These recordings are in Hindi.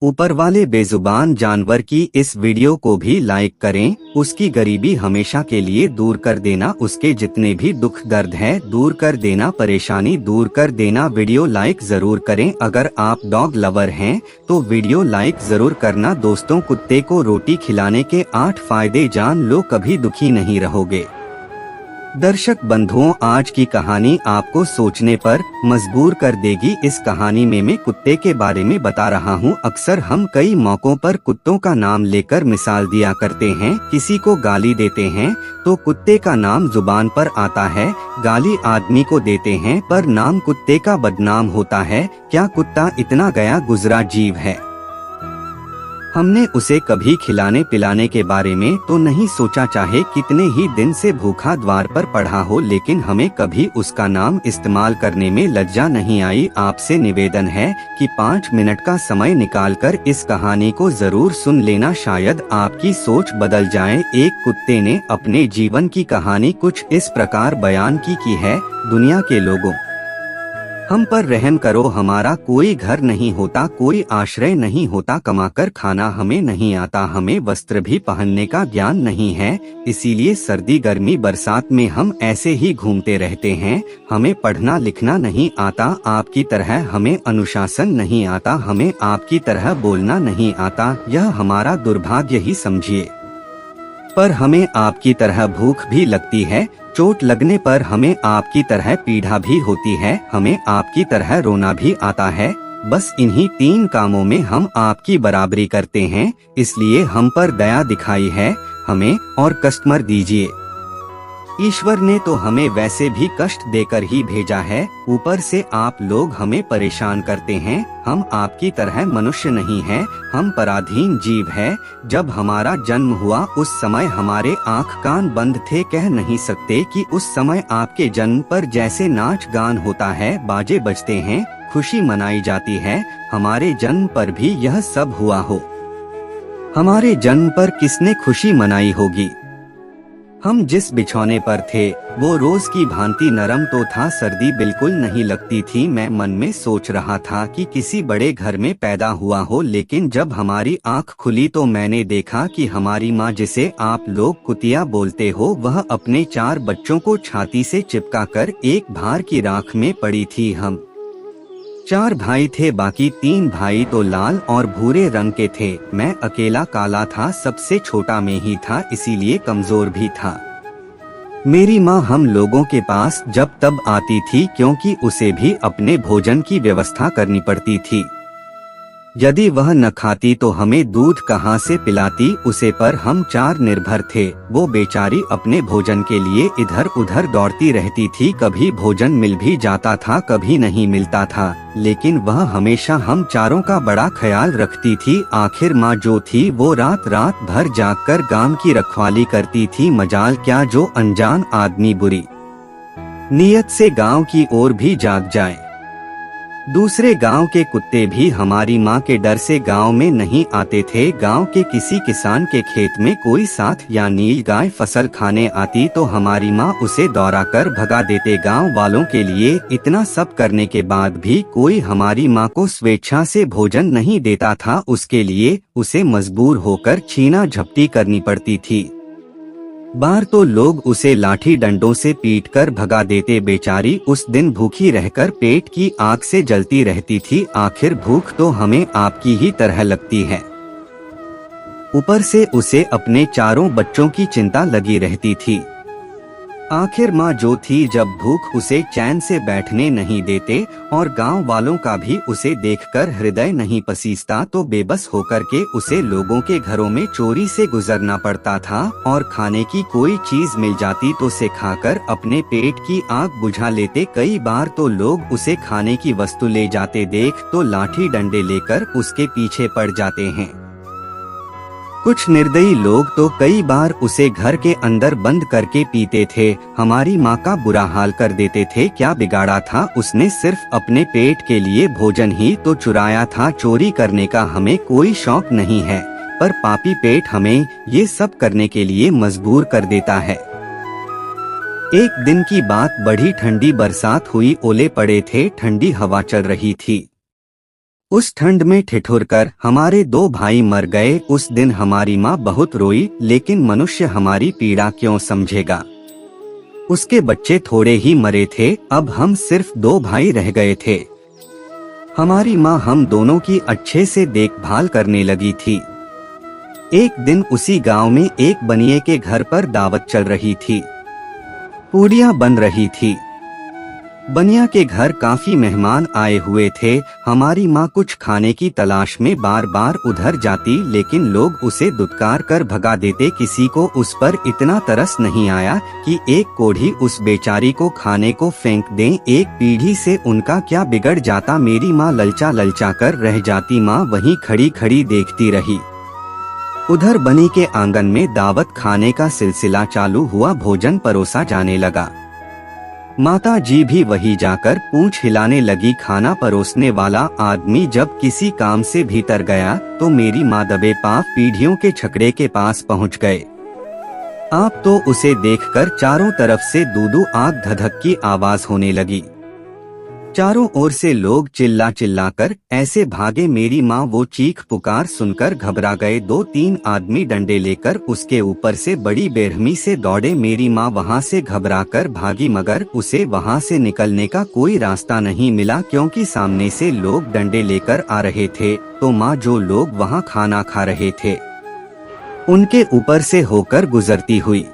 ऊपर वाले बेजुबान जानवर की इस वीडियो को भी लाइक करें। उसकी गरीबी हमेशा के लिए दूर कर देना, उसके जितने भी दुख दर्द है दूर कर देना, परेशानी दूर कर देना। वीडियो लाइक जरूर करें। अगर आप डॉग लवर हैं तो वीडियो लाइक जरूर करना। दोस्तों, कुत्ते को रोटी खिलाने के 8 फायदे जान लो, कभी दुखी नहीं रहोगे। दर्शक बंधुओं, आज की कहानी आपको सोचने पर मजबूर कर देगी। इस कहानी में मैं कुत्ते के बारे में बता रहा हूँ। अक्सर हम कई मौकों पर कुत्तों का नाम लेकर मिसाल दिया करते हैं। किसी को गाली देते हैं तो कुत्ते का नाम जुबान पर आता है। गाली आदमी को देते हैं पर नाम कुत्ते का बदनाम होता है। क्या कुत्ता इतना गया गुजरा जीव है? हमने उसे कभी खिलाने पिलाने के बारे में तो नहीं सोचा, चाहे कितने ही दिन से भूखा द्वार पर पड़ा हो, लेकिन हमें कभी उसका नाम इस्तेमाल करने में लज्जा नहीं आई। आपसे निवेदन है कि 5 मिनट का समय निकालकर इस कहानी को जरूर सुन लेना, शायद आपकी सोच बदल जाए। एक कुत्ते ने अपने जीवन की कहानी कुछ इस प्रकार बयान की है। दुनिया के लोगों, हम पर रहम करो, हमारा कोई घर नहीं होता, कोई आश्रय नहीं होता, कमाकर खाना हमें नहीं आता, हमें वस्त्र भी पहनने का ज्ञान नहीं है, इसीलिए सर्दी गर्मी बरसात में हम ऐसे ही घूमते रहते हैं। हमें पढ़ना लिखना नहीं आता, आपकी तरह हमें अनुशासन नहीं आता, हमें आपकी तरह बोलना नहीं आता, यह हमारा दुर्भाग्य ही समझिए। पर हमें आपकी तरह भूख भी लगती है, चोट लगने पर हमें आपकी तरह पीड़ा भी होती है, हमें आपकी तरह रोना भी आता है। बस इन्हीं 3 कामों में हम आपकी बराबरी करते हैं, इसलिए हम पर दया दिखाई है, हमें और कष्ट मत दीजिए। ईश्वर ने तो हमें वैसे भी कष्ट देकर ही भेजा है, ऊपर से आप लोग हमें परेशान करते हैं। हम आपकी तरह मनुष्य नहीं हैं, हम पराधीन जीव हैं। जब हमारा जन्म हुआ उस समय हमारे आँख कान बंद थे, कह नहीं सकते कि उस समय आपके जन्म पर जैसे नाच गान होता है, बाजे बजते हैं, खुशी मनाई जाती है, हमारे जन्म पर भी यह सब हुआ हो। हमारे जन्म पर किसने खुशी मनाई होगी? हम जिस बिछौने पर थे वो रोज की भांति नरम तो था, सर्दी बिल्कुल नहीं लगती थी। मैं मन में सोच रहा था कि किसी बड़े घर में पैदा हुआ हो, लेकिन जब हमारी आंख खुली तो मैंने देखा कि हमारी माँ, जिसे आप लोग कुतिया बोलते हो, वह अपने 4 बच्चों को छाती से चिपकाकर एक भार की राख में पड़ी थी। हम 4 भाई थे, बाकी 3 भाई तो लाल और भूरे रंग के थे। मैं अकेला काला था, सबसे छोटा मैं ही था, इसीलिए कमजोर भी था। मेरी माँ हम लोगों के पास जब तब आती थी क्योंकि उसे भी अपने भोजन की व्यवस्था करनी पड़ती थी। यदि वह न खाती तो हमें दूध कहाँ से पिलाती उसे, पर हम 4 निर्भर थे। वो बेचारी अपने भोजन के लिए इधर उधर दौड़ती रहती थी, कभी भोजन मिल भी जाता था, कभी नहीं मिलता था, लेकिन वह हमेशा हम चारों का बड़ा ख्याल रखती थी। आखिर माँ जो थी वो रात रात भर जागकर गांव की रखवाली करती थी। मजाल क्या जो अनजान आदमी बुरी नीयत से गांव की ओर भी जाग जाए। दूसरे गांव के कुत्ते भी हमारी माँ के डर से गांव में नहीं आते थे। गांव के किसी किसान के खेत में कोई साथ या नील गाय फसल खाने आती तो हमारी माँ उसे दौड़ा कर भगा देते। गांव वालों के लिए इतना सब करने के बाद भी कोई हमारी माँ को स्वेच्छा से भोजन नहीं देता था, उसके लिए उसे मजबूर होकर छीना झपटी करनी पड़ती थी। बार तो लोग उसे लाठी डंडों से पीटकर भगा देते। बेचारी उस दिन भूखी रहकर पेट की आग से जलती रहती थी। आखिर भूख तो हमें आपकी ही तरह लगती है, ऊपर से उसे अपने 4 बच्चों की चिंता लगी रहती थी। आखिर माँ जो थी, जब भूख उसे चैन से बैठने नहीं देते और गांव वालों का भी उसे देखकर हृदय नहीं पसीजता, तो बेबस होकर के उसे लोगों के घरों में चोरी से गुजरना पड़ता था, और खाने की कोई चीज मिल जाती तो उसे खाकर अपने पेट की आग बुझा लेते। कई बार तो लोग उसे खाने की वस्तु ले जाते देख तो लाठी डंडे लेकर उसके पीछे पड़ जाते हैं। कुछ निर्दयी लोग तो कई बार उसे घर के अंदर बंद करके पीते थे, हमारी माँ का बुरा हाल कर देते थे। क्या बिगाड़ा था उसने? सिर्फ अपने पेट के लिए भोजन ही तो चुराया था। चोरी करने का हमें कोई शौक नहीं है, पर पापी पेट हमें ये सब करने के लिए मजबूर कर देता है। एक दिन की बात, बड़ी ठंडी बरसात हुई, ओले पड़े थे, ठंडी हवा चल रही थी। उस ठंड में ठिठुरकर हमारे 2 भाई मर गए। उस दिन हमारी माँ बहुत रोई, लेकिन मनुष्य हमारी पीड़ा क्यों समझेगा। उसके बच्चे थोड़े ही मरे थे, अब हम सिर्फ 2 भाई रह गए थे। हमारी माँ हम दोनों की अच्छे से देखभाल करने लगी थी। एक दिन उसी गांव में एक बनिए के घर पर दावत चल रही थी। पूड़ियाँ बन रही थी। बनिया के घर काफी मेहमान आए हुए थे। हमारी माँ कुछ खाने की तलाश में बार बार उधर जाती, लेकिन लोग उसे दुत्कार कर भगा देते। किसी को उस पर इतना तरस नहीं आया कि एक कोढ़ी उस बेचारी को खाने को फेंक दें। एक पीढ़ी से उनका क्या बिगड़ जाता। मेरी माँ ललचा ललचा कर रह जाती। माँ वहीं खड़ी खड़ी देखती रही। उधर बनी के आंगन में दावत खाने का सिलसिला चालू हुआ। भोजन परोसा जाने लगा। माता जी भी वही जाकर पूंछ हिलाने लगी। खाना परोसने वाला आदमी जब किसी काम से भीतर गया तो मेरी माँ दबे पांव पीढ़ियों के छकड़े के पास पहुँच गए। आप तो उसे देखकर चारों तरफ से दू-दू आग धधक की आवाज होने लगी। चारों ओर से लोग चिल्ला चिल्ला कर ऐसे भागे। मेरी माँ वो चीख पुकार सुनकर घबरा गए। 2-3 आदमी डंडे लेकर उसके ऊपर से बड़ी बेरहमी से दौड़े। मेरी माँ वहाँ से घबरा कर भागी, मगर उसे वहाँ से निकलने का कोई रास्ता नहीं मिला, क्योंकि सामने से लोग डंडे लेकर आ रहे थे। तो माँ जो लोग वहाँ खाना खा रहे थे उनके ऊपर से होकर गुजरती हुई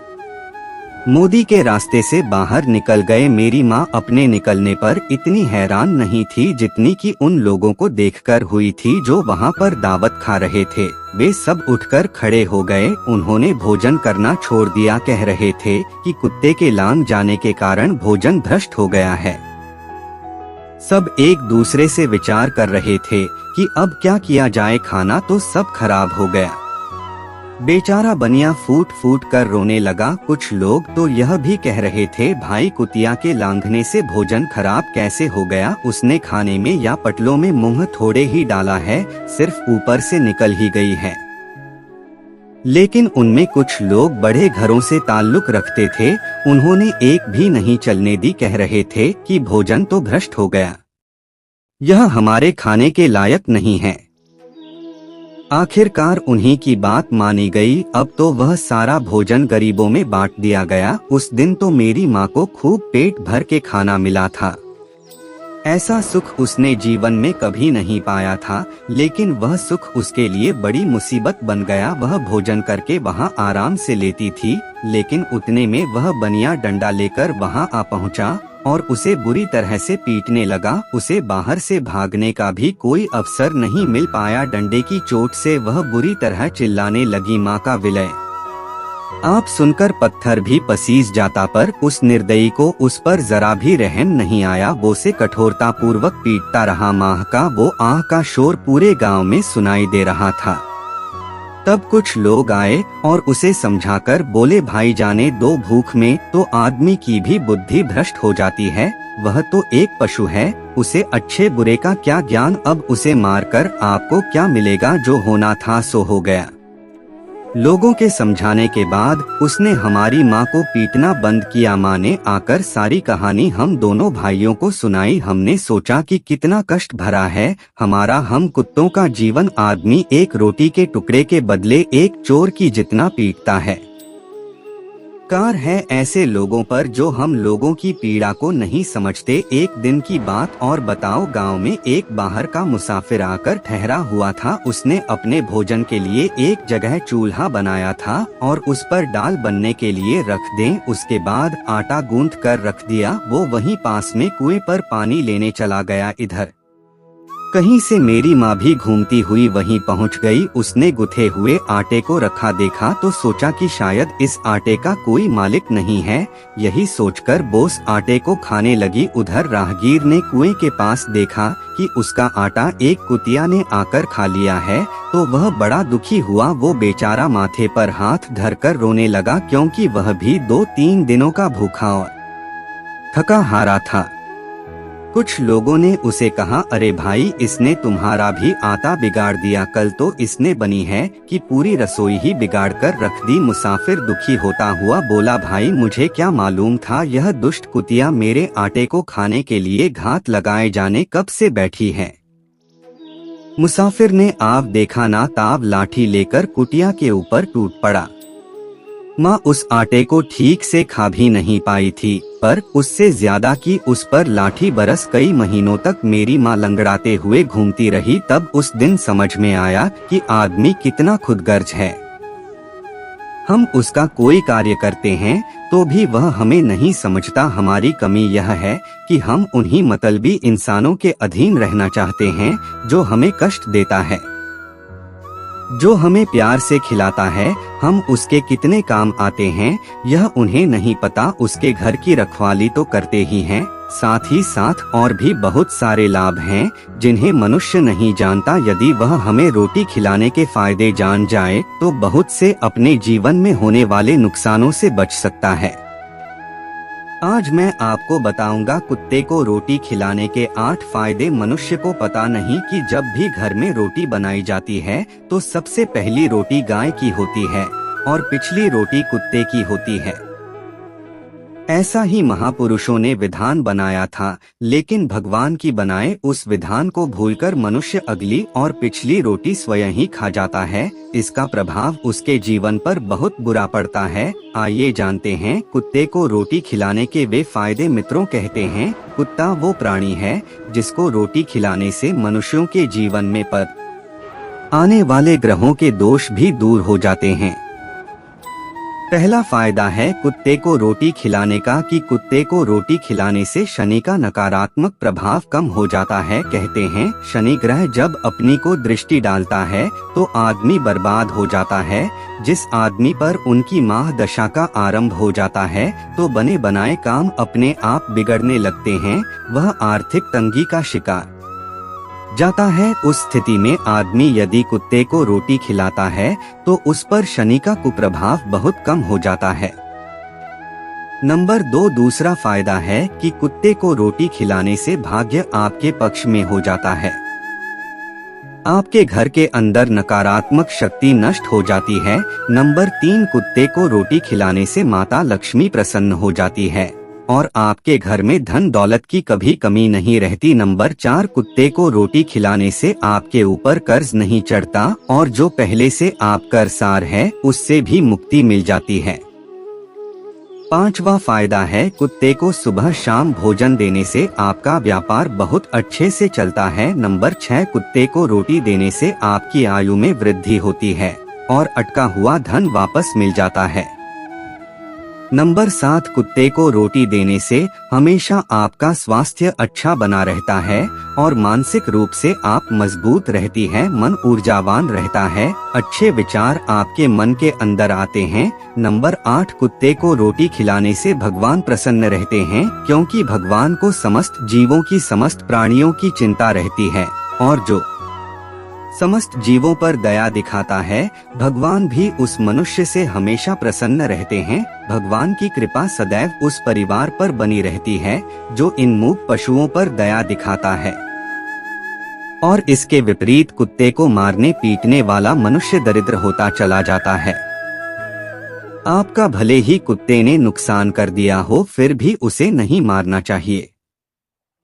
मोदी के रास्ते से बाहर निकल गए। मेरी माँ अपने निकलने पर इतनी हैरान नहीं थी जितनी कि उन लोगों को देखकर हुई थी जो वहाँ पर दावत खा रहे थे। वे सब उठकर खड़े हो गए। उन्होंने भोजन करना छोड़ दिया। कह रहे थे कि कुत्ते के लांग जाने के कारण भोजन भ्रष्ट हो गया है। सब एक दूसरे से विचार कर रहे थे कि अब क्या किया जाए। खाना तो सब खराब हो गया। बेचारा बनिया फूट फूट कर रोने लगा। कुछ लोग तो यह भी कह रहे थे, भाई कुतिया के लांघने से भोजन खराब कैसे हो गया। उसने खाने में या पटलों में मुंह थोड़े ही डाला है, सिर्फ ऊपर से निकल ही गई है। लेकिन उनमें कुछ लोग बड़े घरों से ताल्लुक रखते थे। उन्होंने एक भी नहीं चलने दी। कह रहे थे कि भोजन तो भ्रष्ट हो गया, यह हमारे खाने के लायक नहीं है। आखिरकार उन्हीं की बात मानी गई। अब तो वह सारा भोजन गरीबों में बांट दिया गया। उस दिन तो मेरी माँ को खूब पेट भर के खाना मिला था। ऐसा सुख उसने जीवन में कभी नहीं पाया था, लेकिन वह सुख उसके लिए बड़ी मुसीबत बन गया। वह भोजन करके वहाँ आराम से लेती थी, लेकिन उतने में वह बनिया डंडा लेकर वहाँ आ पहुँचा और उसे बुरी तरह से पीटने लगा। उसे बाहर से भागने का भी कोई अवसर नहीं मिल पाया। डंडे की चोट से वह बुरी तरह चिल्लाने लगी, माँ का विलय आप सुनकर पत्थर भी पसीज जाता, पर उस निर्दयी को उस पर जरा भी रहम नहीं आया। वो से कठोरता पूर्वक पीटता रहा। माँ का वो आह का शोर पूरे गांव में सुनाई दे रहा था। तब कुछ लोग आए और उसे समझाकर बोले, भाई जाने दो, भूख में तो आदमी की भी बुद्धि भ्रष्ट हो जाती है। वह तो एक पशु है, उसे अच्छे बुरे का क्या ज्ञान। अब उसे मारकर आपको क्या मिलेगा, जो होना था सो हो गया। लोगों के समझाने के बाद उसने हमारी माँ को पीटना बंद किया। माँ ने आकर सारी कहानी हम दोनों भाइयों को सुनाई। हमने सोचा कि कितना कष्ट भरा है हमारा हम कुत्तों का जीवन। आदमी एक रोटी के टुकड़े के बदले एक चोर की जितना पीटता है। कार है ऐसे लोगों पर जो हम लोगों की पीड़ा को नहीं समझते। एक दिन की बात और बताओ, गांव में एक बाहर का मुसाफिर आकर ठहरा हुआ था। उसने अपने भोजन के लिए एक जगह चूल्हा बनाया था और उस पर दाल बनने के लिए रख दें। उसके बाद आटा गूंथ कर रख दिया। वो वहीं पास में कुएं पर पानी लेने चला गया। इधर कहीं से मेरी माँ भी घूमती हुई वहीं पहुँच गई। उसने गुथे हुए आटे को रखा देखा तो सोचा कि शायद इस आटे का कोई मालिक नहीं है। यही सोचकर बोस आटे को खाने लगी। उधर राहगीर ने कुएं के पास देखा कि उसका आटा एक कुतिया ने आकर खा लिया है, तो वह बड़ा दुखी हुआ। वो बेचारा माथे पर हाथ धरकर रोने लगा, क्योंकि वह भी 2-3 दिनों का भूखा और थका हारा था। कुछ लोगों ने उसे कहा, अरे भाई, इसने तुम्हारा भी आटा बिगाड़ दिया। कल तो इसने बनी है कि पूरी रसोई ही बिगाड़ कर रख दी। मुसाफिर दुखी होता हुआ बोला, भाई मुझे क्या मालूम था यह दुष्ट कुतिया मेरे आटे को खाने के लिए घात लगाए जाने कब से बैठी है। मुसाफिर ने आव देखा ना ताव लाठी लेकर कुटिया के ऊपर टूट पड़ा। माँ उस आटे को ठीक से खा भी नहीं पाई थी, पर उससे ज्यादा की उस पर लाठी बरस कई महीनों तक मेरी माँ लंगड़ाते हुए घूमती रही। तब उस दिन समझ में आया कि आदमी कितना खुदगर्ज है। हम उसका कोई कार्य करते हैं तो भी वह हमें नहीं समझता। हमारी कमी यह है कि हम उन्हीं मतलबी इंसानों के अधीन रहना चाहते हैं जो हमें कष्ट देता है। जो हमें प्यार से खिलाता है, हम उसके कितने काम आते हैं यह उन्हें नहीं पता। उसके घर की रखवाली तो करते ही हैं, साथ ही साथ और भी बहुत सारे लाभ हैं जिन्हें मनुष्य नहीं जानता। यदि वह हमें रोटी खिलाने के फायदे जान जाए तो बहुत से अपने जीवन में होने वाले नुकसानों से बच सकता है। आज मैं आपको बताऊंगा कुत्ते को रोटी खिलाने के 8 फायदे। मनुष्य को पता नहीं कि जब भी घर में रोटी बनाई जाती है तो सबसे पहली रोटी गाय की होती है और पिछली रोटी कुत्ते की होती है। ऐसा ही महापुरुषों ने विधान बनाया था, लेकिन भगवान की बनाए उस विधान को भूलकर मनुष्य अगली और पिछली रोटी स्वयं ही खा जाता है। इसका प्रभाव उसके जीवन पर बहुत बुरा पड़ता है। आइए जानते हैं कुत्ते को रोटी खिलाने के वे फायदे। मित्रों, कहते हैं कुत्ता वो प्राणी है जिसको रोटी खिलाने से मनुष्यों के जीवन में पर आने वाले ग्रहों के दोष भी दूर हो जाते हैं। पहला फायदा है कुत्ते को रोटी खिलाने का कि कुत्ते को रोटी खिलाने से शनि का नकारात्मक प्रभाव कम हो जाता है। कहते हैं शनि ग्रह जब अपनी को दृष्टि डालता है तो आदमी बर्बाद हो जाता है। जिस आदमी पर उनकी माह दशा का आरंभ हो जाता है तो बने बनाए काम अपने आप बिगड़ने लगते हैं, वह आर्थिक तंगी का शिकार जाता है। उस स्थिति में आदमी यदि कुत्ते को रोटी खिलाता है तो उस पर शनि का कुप्रभाव बहुत कम हो जाता है। नंबर 2, दूसरा फायदा है कि कुत्ते को रोटी खिलाने से भाग्य आपके पक्ष में हो जाता है। आपके घर के अंदर नकारात्मक शक्ति नष्ट हो जाती है। नंबर 3, कुत्ते को रोटी खिलाने से माता लक्ष्मी प्रसन्न हो जाती है और आपके घर में धन दौलत की कभी कमी नहीं रहती। नंबर 4, कुत्ते को रोटी खिलाने से आपके ऊपर कर्ज नहीं चढ़ता और जो पहले से आप कर्जदार है उससे भी मुक्ति मिल जाती है। 5वां फायदा है कुत्ते को सुबह शाम भोजन देने से आपका व्यापार बहुत अच्छे से चलता है। नंबर 6, कुत्ते को रोटी देने से आपकी आयु में वृद्धि होती है और अटका हुआ धन वापस मिल जाता है। नंबर 7, कुत्ते को रोटी देने से हमेशा आपका स्वास्थ्य अच्छा बना रहता है और मानसिक रूप से आप मजबूत रहती है, मन ऊर्जावान रहता है, अच्छे विचार आपके मन के अंदर आते हैं। नंबर 8, कुत्ते को रोटी खिलाने से भगवान प्रसन्न रहते हैं क्योंकि भगवान को समस्त जीवों की समस्त प्राणियों की चिंता रहती है और जो समस्त जीवों पर दया दिखाता है भगवान भी उस मनुष्य से हमेशा प्रसन्न रहते हैं। भगवान की कृपा सदैव उस परिवार पर बनी रहती है जो इन मूक पशुओं पर दया दिखाता है और इसके विपरीत कुत्ते को मारने पीटने वाला मनुष्य दरिद्र होता चला जाता है। आपका भले ही कुत्ते ने नुकसान कर दिया हो फिर भी उसे नहीं मारना चाहिए।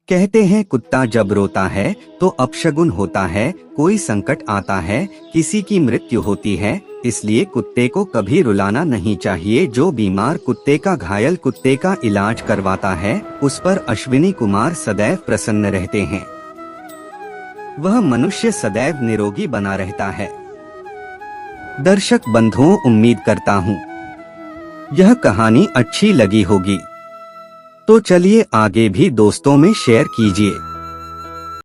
कहते हैं कुत्ता जब रोता है तो अपशगुन होता है, कोई संकट आता है, किसी की मृत्यु होती है, इसलिए कुत्ते को कभी रुलाना नहीं चाहिए। जो बीमार कुत्ते का घायल कुत्ते का इलाज करवाता है उस पर अश्विनी कुमार सदैव प्रसन्न रहते हैं, वह मनुष्य सदैव निरोगी बना रहता है। दर्शक बंधुओं, उम्मीद करता हूँ यह कहानी अच्छी लगी होगी, तो चलिए आगे भी दोस्तों में शेयर कीजिए।